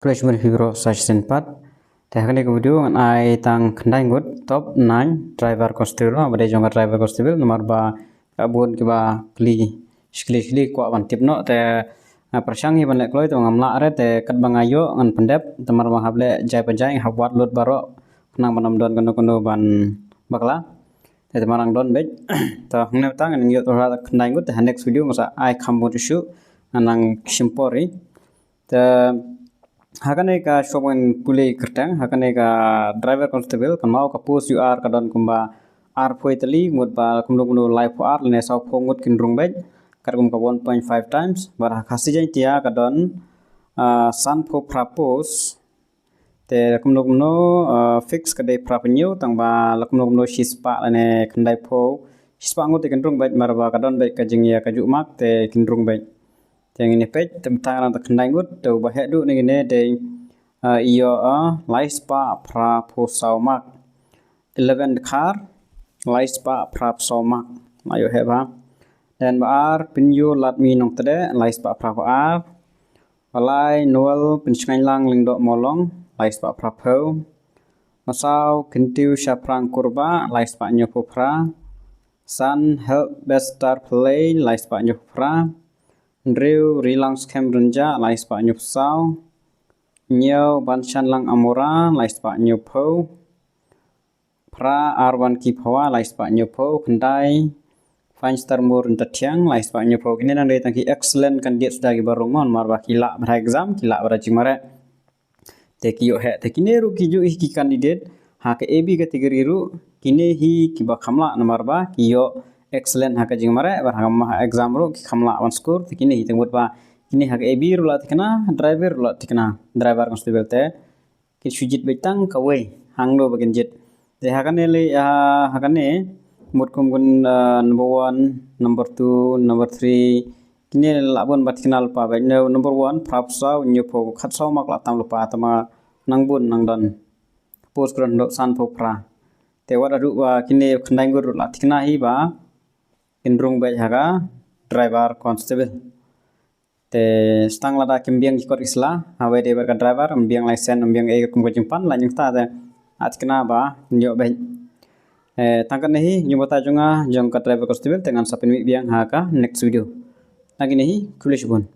Flash Fibro Session 4 Teknik video ai tang kendai ngut top 9 driver constable abade jonga driver constable nomor ba abun kiba kli kwa ban tipno te persang hi ban le kloi to ngamla are te kat bangayo ngan pendep temar ma hable jai panjai hawat lot baro nang banam don kono ban bakla te temarang don bej to ngne tang ngi to kendai ngut te next video masa ai khambut isu nang simpori te hakane ka shopin pulei kertang hakane ka driver constable kan mau ka pus UR ka don kumba R poitali ngut ba kumlo live R ne sau ngut kin rung bej kar kum ka 1.5 times bar khasi jai tia ka don san pho propose te kumlo fix ka dei prapanyo tang ba kumlo shispa ne kandai pho shispa ngut kin rung bej mar ba ka don bej ka jingya ka jumak te kin rung bej yang ini page tentang anak kendai ngut tu bahaya du ni gini de iyo laispa pra pusaumak 11 car laispa pra pusaumak ayo heba dan baar pinju lat mi nong tede laispa pra baar balai nual pinskai lang lingdok molong laispa pra pau masau kentiu syaprang kurba laispa nyopra san help best star play laispa nyopra Drew rilang scam renja lais pak nyup sau nyau banchan lang amora lais pak nyupo pra arwan ki phawa lais pak nyupo kendai fine star mur entatiang lais pak nyupo kini nang dai tangki excellent kan dia sudah ki barongon marba kila ber exam kila ber jimare te ki yo he te kini ru ki ju ki candidate ha ke ab kategori ru kini hi ki ba khamla namarba ki yo excellent haka jingmare bar hama exam ro ki khamla on score tikini hiteng ba kini haka AB ro la tikna driver ro la tikna driver constable te ki sujit betang kawe hanglo bagen jit te hakane le hakane mut kum gun number 1 number 2 number 3 kini labon batkinal pa ba number 1 prapsau nyopo khatsau mak la tam lupa tama nangbun nangdon post kron do san phopra te wada ru kini khandai gur la tikna hi ba indrung bai haga driver constable te stang lada kimbiang ikor isla hawe de ber driver ambiang license ambiang e kum ko jimpan la nyung ta de atkna ba nyo bai tangkan nehi nyumata junga jong ka driver constable dengan sapin biang haka next video lagi nehi kulish bun